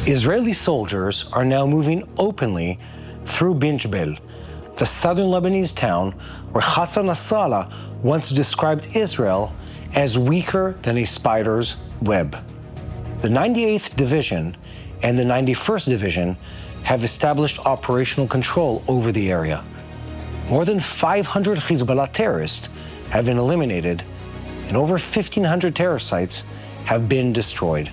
Israeli soldiers are now moving openly through Bint Jbeil, the southern Lebanese town where Hassan Nasrallah once described Israel as weaker than a spider's web. The 98th Division and the 91st Division have established operational control over the area. More than 500 Hezbollah terrorists have been eliminated, and over 1,500 terror sites have been destroyed.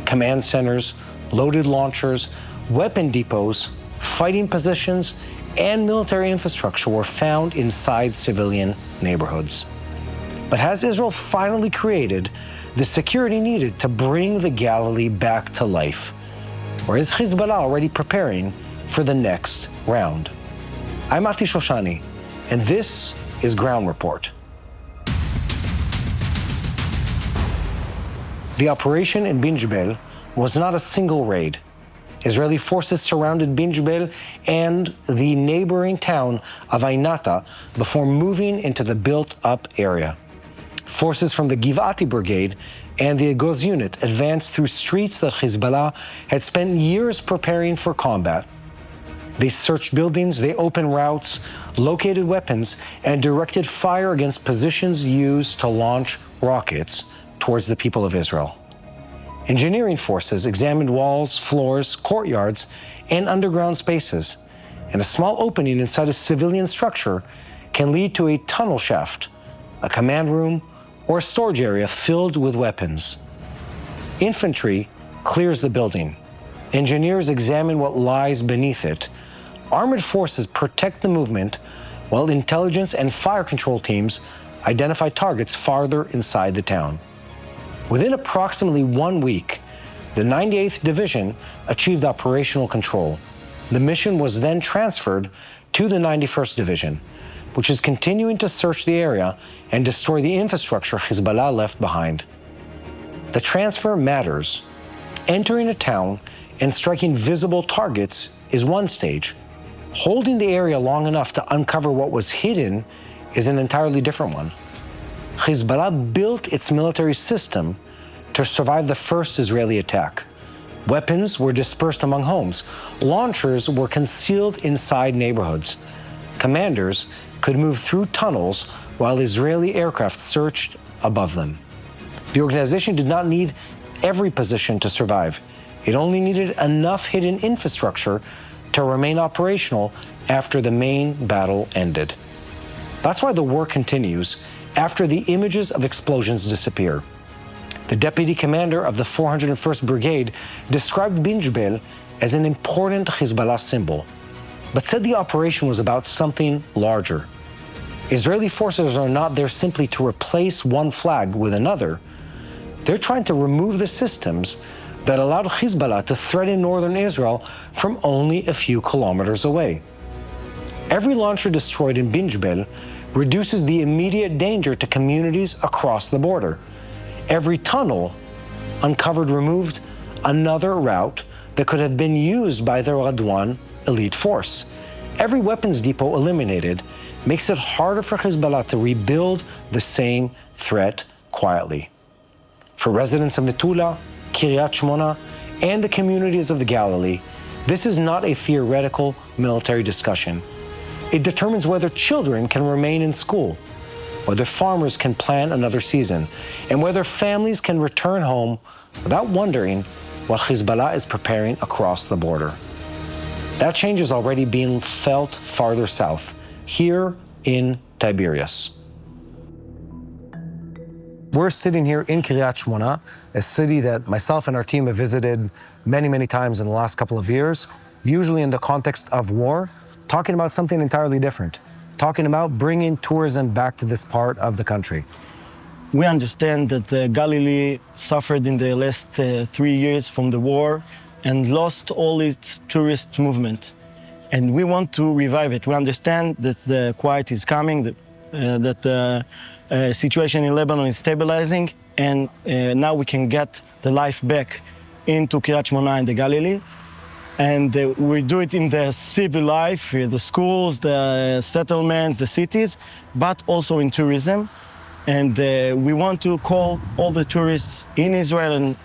Command centers, loaded launchers, weapon depots, fighting positions, and military infrastructure were found inside civilian neighborhoods. But has Israel finally created the security needed to bring the Galilee back to life? Or is Hezbollah already preparing for the next round? I'm Shoshani, and this is Ground Report. The operation in Bint Jbeil was not a single raid. Israeli forces surrounded Bint Jbeil and the neighboring town of Ainata before moving into the built-up area. Forces from the Givati Brigade and the Agoz unit advanced through streets that Hezbollah had spent years preparing for combat. They searched buildings, they opened routes, located weapons, and directed fire against positions used to launch rockets towards the people of Israel. Engineering forces examined walls, floors, courtyards, and underground spaces. And a small opening inside a civilian structure can lead to a tunnel shaft, a command room, or a storage area filled with weapons. Infantry clears the building. Engineers examine what lies beneath it. Armored forces protect the movement, while intelligence and fire control teams identify targets farther inside the town. Within approximately 1 week, the 98th Division achieved operational control. The mission was then transferred to the 91st Division, which is continuing to search the area and destroy the infrastructure Hezbollah left behind. The transfer matters. Entering a town and striking visible targets is one stage. Holding the area long enough to uncover what was hidden is an entirely different one. Hezbollah built its military system to survive the first Israeli attack. Weapons were dispersed among homes. Launchers were concealed inside neighborhoods. Commanders could move through tunnels while Israeli aircraft searched above them. The organization did not need every position to survive. It only needed enough hidden infrastructure to remain operational after the main battle ended. That's why the war continues after the images of explosions disappear. The deputy commander of the 401st Brigade described Bint Jbeil as an important Hezbollah symbol, but said the operation was about something larger. Israeli forces are not there simply to replace one flag with another. They're trying to remove the systems that allowed Hezbollah to threaten northern Israel from only a few kilometers away. Every launcher destroyed in Bint Jbeil reduces the immediate danger to communities across the border. Every tunnel uncovered removed another route that could have been used by the Radwan elite force. Every weapons depot eliminated makes it harder for Hezbollah to rebuild the same threat quietly. For residents of Metula, Kiryat Shmona, and the communities of the Galilee, this is not a theoretical military discussion. It determines whether children can remain in school, whether farmers can plan another season, and whether families can return home without wondering what Hezbollah is preparing across the border. That change is already being felt farther south, here in Tiberias. We're sitting here in Kiryat Shmona, a city that myself and our team have visited many, many times in the last couple of years, usually in the context of war, talking about something entirely different, talking about bringing tourism back to this part of the country. We understand that the Galilee suffered in the last 3 years from the war and lost all its tourist movement. And we want to revive it. We understand that the quiet is coming, that the situation in Lebanon is stabilizing, and now we can get the life back into Kiryat Shmona and the Galilee. And we do it in the civil life, the schools, the settlements, the cities, but also in tourism. And we want to call all the tourists in Israel and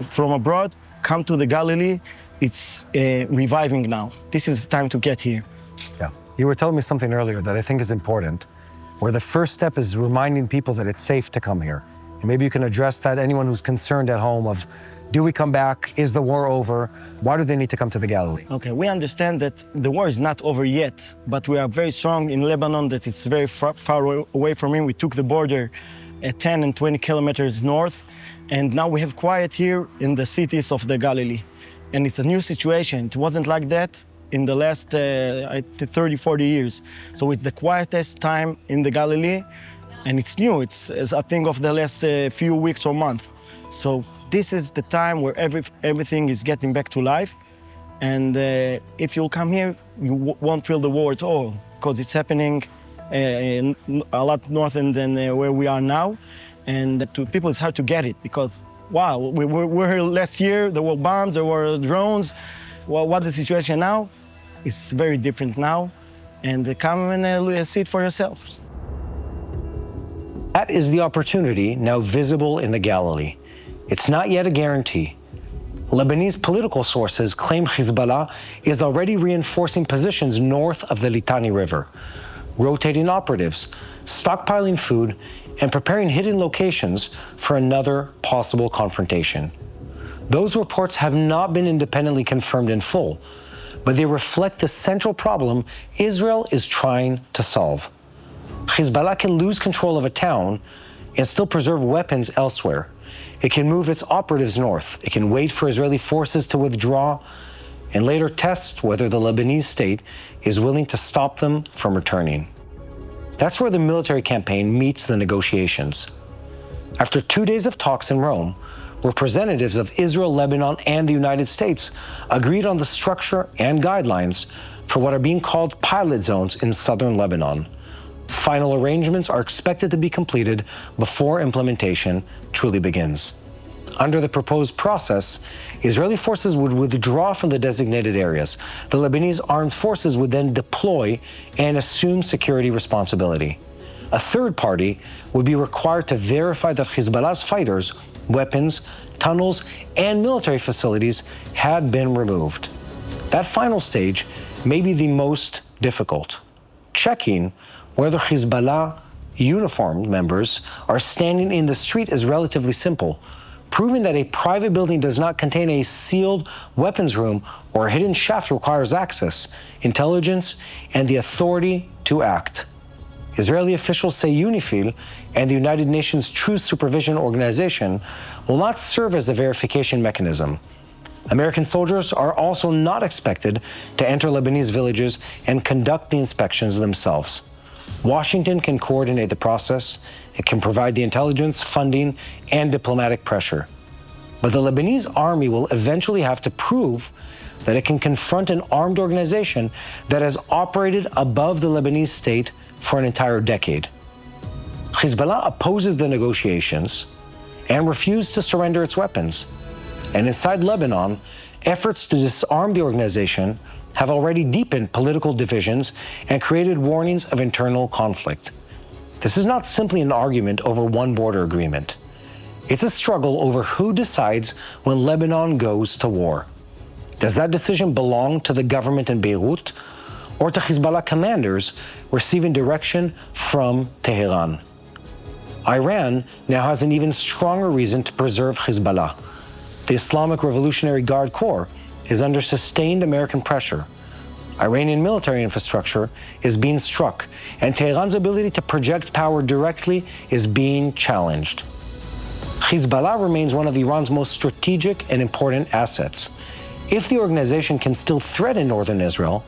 from abroad, come to the Galilee, it's reviving now. This is time to get here. Yeah. You were telling me something earlier that I think is important, where the first step is reminding people that it's safe to come here. And maybe you can address that, anyone who's concerned at home of, do we come back? Is the war over? Why do they need to come to the Galilee? Okay, we understand that the war is not over yet, but we are very strong in Lebanon, that it's very far away from him. We took the border at 10 and 20 kilometers north, and now we have quiet here in the cities of the Galilee. And it's a new situation. It wasn't like that in the last 30, 40 years. So it's the quietest time in the Galilee, and it's new. It's a thing of the last few weeks or months. So this is the time where everything is getting back to life. And if you'll come here, you won't feel the war at all, because it's happening a lot northern than where we are now. And to people, it's hard to get it, because, wow, we were here last year, there were bombs, there were drones. Well, what's the situation now? It's very different now. And come and see it for yourselves. That is the opportunity now visible in the Galilee. It's not yet a guarantee. Lebanese political sources claim Hezbollah is already reinforcing positions north of the Litani River, rotating operatives, stockpiling food, and preparing hidden locations for another possible confrontation. Those reports have not been independently confirmed in full, but they reflect the central problem Israel is trying to solve. Hezbollah can lose control of a town and still preserve weapons elsewhere. It can move its operatives north. It can wait for Israeli forces to withdraw and later test whether the Lebanese state is willing to stop them from returning. That's where the military campaign meets the negotiations. After 2 days of talks in Rome, representatives of Israel, Lebanon, and the United States agreed on the structure and guidelines for what are being called pilot zones in southern Lebanon. Final arrangements are expected to be completed before implementation truly begins. Under the proposed process, Israeli forces would withdraw from the designated areas. The Lebanese armed forces would then deploy and assume security responsibility. A third party would be required to verify that Hezbollah's fighters, weapons, tunnels, and military facilities had been removed. That final stage may be the most difficult. Checking whether Hezbollah uniformed members are standing in the street is relatively simple. Proving that a private building does not contain a sealed weapons room or a hidden shaft requires access, intelligence, and the authority to act. Israeli officials say UNIFIL and the United Nations Truth Supervision Organization will not serve as a verification mechanism. American soldiers are also not expected to enter Lebanese villages and conduct the inspections themselves. Washington can coordinate the process. It can provide the intelligence, funding, and diplomatic pressure. But the Lebanese army will eventually have to prove that it can confront an armed organization that has operated above the Lebanese state for an entire decade. Hezbollah opposes the negotiations and refused to surrender its weapons. And inside Lebanon, efforts to disarm the organization have already deepened political divisions and created warnings of internal conflict. This is not simply an argument over one border agreement. It's a struggle over who decides when Lebanon goes to war. Does that decision belong to the government in Beirut or to Hezbollah commanders receiving direction from Tehran? Iran now has an even stronger reason to preserve Hezbollah. The Islamic Revolutionary Guard Corps is under sustained American pressure. Iranian military infrastructure is being struck, and Tehran's ability to project power directly is being challenged. Hezbollah remains one of Iran's most strategic and important assets. If the organization can still threaten northern Israel,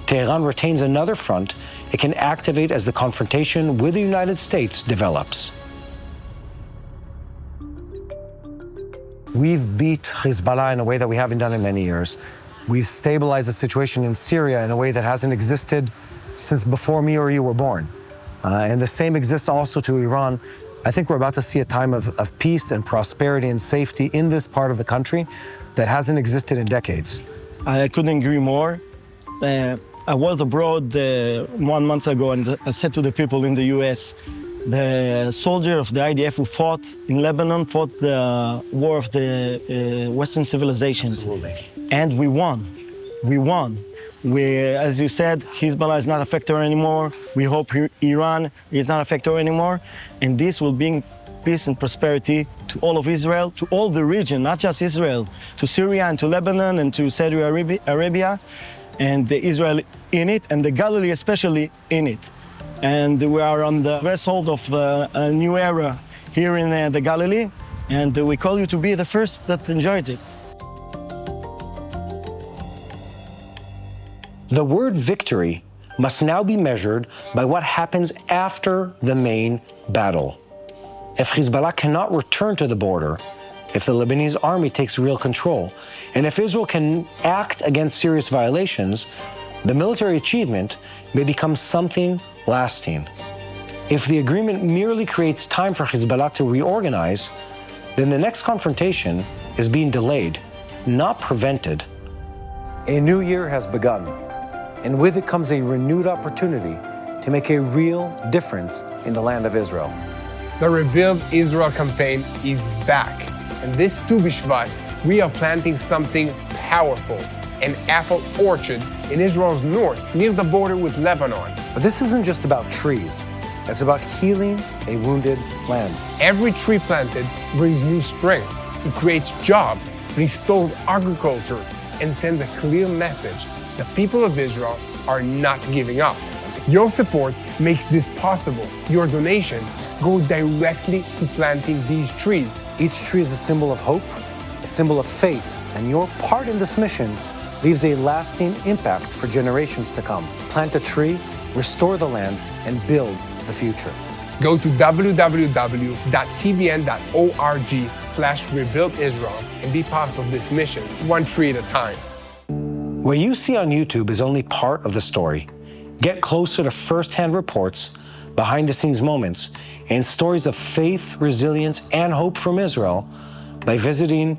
Tehran retains another front it can activate as the confrontation with the United States develops. We've beat Hezbollah in a way that we haven't done in many years. We've stabilized the situation in Syria in a way that hasn't existed since before me or you were born. And the same exists also to Iran. I think we're about to see a time of peace and prosperity and safety in this part of the country that hasn't existed in decades. I couldn't agree more. I was abroad 1 month ago, and I said to the people in the US, the soldier of the IDF who fought in Lebanon, fought the war of the Western civilizations. Absolutely. And we won. We won. As you said, Hezbollah is not a factor anymore. We hope Iran is not a factor anymore. And this will bring peace and prosperity to all of Israel, to all the region, not just Israel, to Syria and to Lebanon and to Saudi Arabia, and the Israel in it, and the Galilee especially in it. And we are on the threshold of a new era here in the Galilee, and we call you to be the first that enjoyed it. The word victory must now be measured by what happens after the main battle. If Hezbollah cannot return to the border, if the Lebanese army takes real control, and if Israel can act against serious violations, the military achievement may become something lasting. If the agreement merely creates time for Hezbollah to reorganize, then the next confrontation is being delayed, not prevented. A new year has begun, and with it comes a renewed opportunity to make a real difference in the land of Israel. The Rebuild Israel campaign is back, and this Tu B'Shvat, we are planting something powerful, an apple orchard in Israel's north, near the border with Lebanon. But this isn't just about trees. It's about healing a wounded land. Every tree planted brings new strength. It creates jobs, restores agriculture, and sends a clear message. The people of Israel are not giving up. Your support makes this possible. Your donations go directly to planting these trees. Each tree is a symbol of hope, a symbol of faith, and your part in this mission leaves a lasting impact for generations to come. Plant a tree, restore the land, and build the future. Go to www.tbn.org/rebuildisrael and be part of this mission, one tree at a time. What you see on YouTube is only part of the story. Get closer to first-hand reports, behind-the-scenes moments, and stories of faith, resilience, and hope from Israel by visiting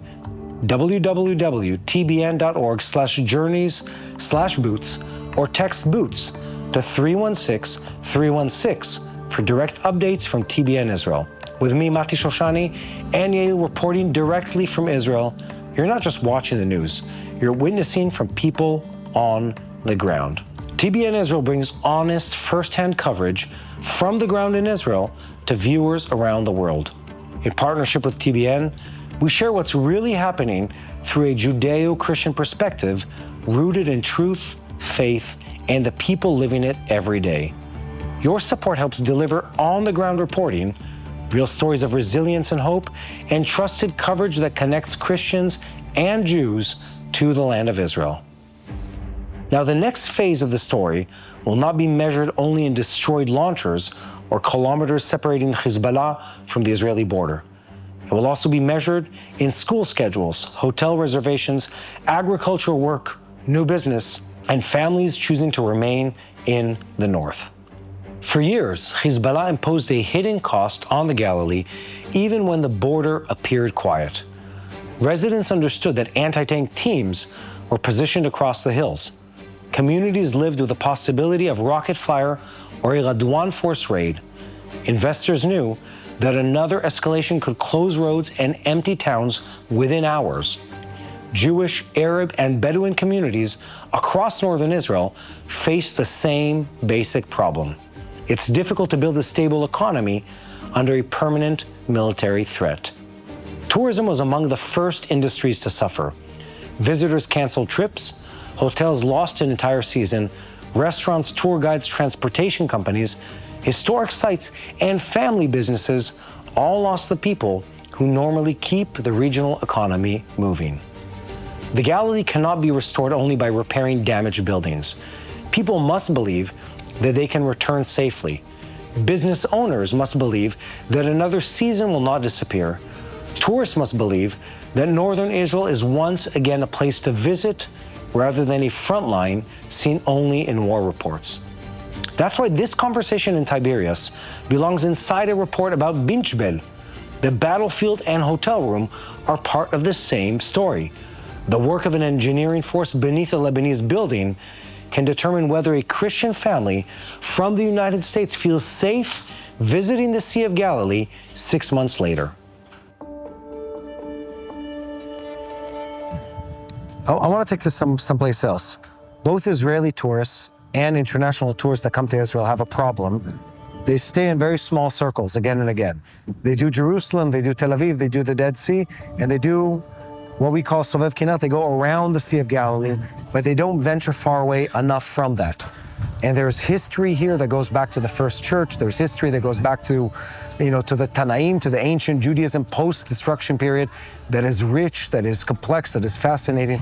www.tbn.org/journeys/boots or text BOOTS to 316-316 for direct updates from TBN Israel. With me, Mati Shoshani, and Yael reporting directly from Israel, you're not just watching the news, you're witnessing from people on the ground. TBN Israel brings honest, first-hand coverage from the ground in Israel to viewers around the world. In partnership with TBN, we share what's really happening through a Judeo-Christian perspective rooted in truth, faith, and the people living it every day. Your support helps deliver on-the-ground reporting, real stories of resilience and hope, and trusted coverage that connects Christians and Jews to the land of Israel. Now, the next phase of the story will not be measured only in destroyed launchers or kilometers separating Hezbollah from the Israeli border. It will also be measured in school schedules, hotel reservations, agricultural work, new business, and families choosing to remain in the north. For years, Hezbollah imposed a hidden cost on the Galilee, even when the border appeared quiet. Residents understood that anti-tank teams were positioned across the hills. Communities lived with the possibility of rocket fire or a Radwan force raid. Investors knew that another escalation could close roads and empty towns within hours. Jewish, Arab, and Bedouin communities across northern Israel faced the same basic problem. It's difficult to build a stable economy under a permanent military threat. Tourism was among the first industries to suffer. Visitors canceled trips, hotels lost an entire season, restaurants, tour guides, transportation companies, historic sites, and family businesses all lost the people who normally keep the regional economy moving. The Galilee cannot be restored only by repairing damaged buildings. People must believe that they can return safely. Business owners must believe that another season will not disappear. Tourists must believe that northern Israel is once again a place to visit rather than a front line seen only in war reports. That's why this conversation in Tiberias belongs inside a report about Bint Jbeil. The battlefield and hotel room are part of the same story. The work of an engineering force beneath a Lebanese building can determine whether a Christian family from the United States feels safe visiting the Sea of Galilee 6 months later. I want to take this someplace else. Both Israeli tourists and international tourists that come to Israel have a problem. They stay in very small circles again and again. They do Jerusalem, they do Tel Aviv, they do the Dead Sea, and they do what we call Sovev Kinat. They go around the Sea of Galilee, but they don't venture far away enough from that. And there's history here that goes back to the first church. There's history that goes back to, to the Tanaim, to the ancient Judaism post-destruction period that is rich, that is complex, that is fascinating.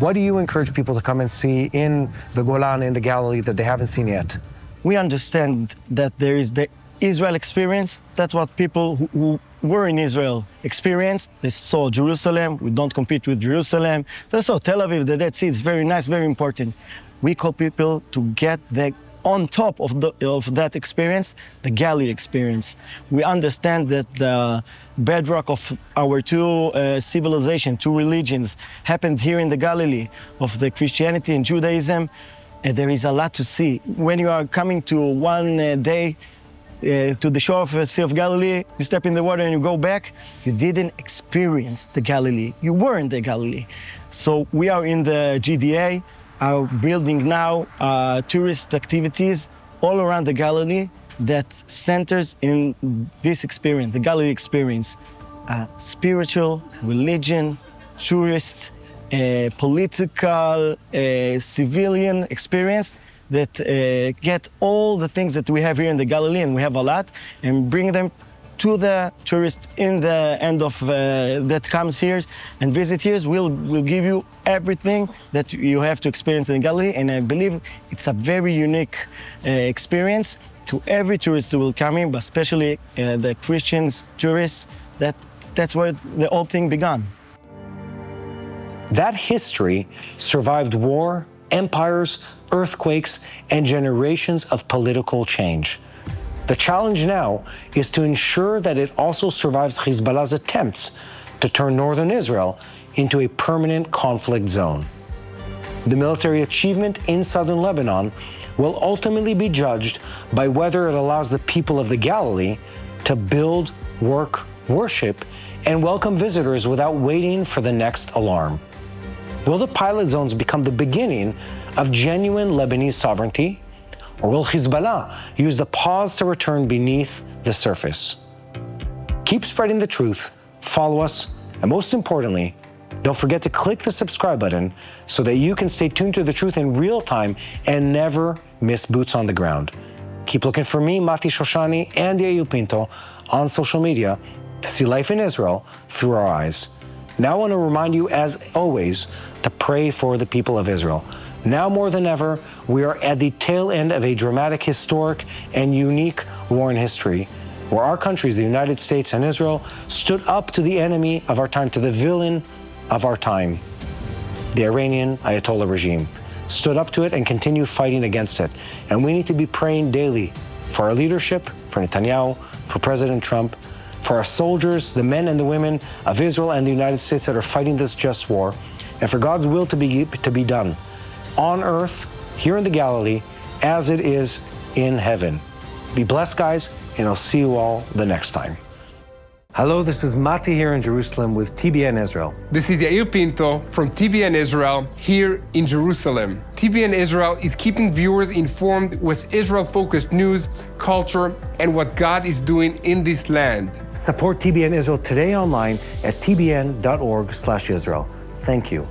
What do you encourage people to come and see in the Golan, in the Galilee, that they haven't seen yet? We understand that there is the Israel experience. That's what people who were in Israel experienced. They saw Jerusalem. We don't compete with Jerusalem. They saw Tel Aviv, the Dead Sea. It's very nice, very important. We call people to get on top of that experience, the Galilee experience. We understand that the bedrock of our two civilizations, two religions, happened here in the Galilee, of the Christianity and Judaism. And there is a lot to see. When you are coming to one day to the shore of the Sea of Galilee, you step in the water and you go back, you didn't experience the Galilee. You were in the Galilee. So we are in the GDA, are building now tourist activities all around the Galilee that centers in this experience, the Galilee experience. Spiritual, religion, tourists, political, civilian experience that get all the things that we have here in the Galilee, and we have a lot, and bring them to the tourist in the end of that comes here and visit here. We'll give you everything that you have to experience in Galilee, and I believe it's a very unique experience to every tourist who will come in, but especially the Christian tourists. That's where the whole thing began. That history survived war, empires, earthquakes, and generations of political change. The challenge now is to ensure that it also survives Hezbollah's attempts to turn northern Israel into a permanent conflict zone. The military achievement in southern Lebanon will ultimately be judged by whether it allows the people of the Galilee to build, work, worship, and welcome visitors without waiting for the next alarm. Will the pilot zones become the beginning of genuine Lebanese sovereignty? Or will Hezbollah use the pause to return beneath the surface? Keep spreading the truth, follow us, and most importantly, don't forget to click the subscribe button so that you can stay tuned to the truth in real time and never miss boots on the ground. Keep looking for me, Mati Shoshani, and Yair Pinto on social media to see life in Israel through our eyes. Now I want to remind you, as always, to pray for the people of Israel. Now more than ever, we are at the tail end of a dramatic, historic, and unique war in history, where our countries, the United States and Israel, stood up to the enemy of our time, to the villain of our time, the Iranian Ayatollah regime, stood up to it and continue fighting against it. And we need to be praying daily for our leadership, for Netanyahu, for President Trump, for our soldiers, the men and the women of Israel and the United States that are fighting this just war, and for God's will to be done on earth, here in the Galilee, as it is in heaven. Be blessed, guys, and I'll see you all the next time. Hello, this is Mati here in Jerusalem with TBN Israel. This is Yair Pinto from TBN Israel here in Jerusalem. TBN Israel is keeping viewers informed with Israel-focused news, culture, and what God is doing in this land. Support TBN Israel today online at tbn.org/Israel. Thank you.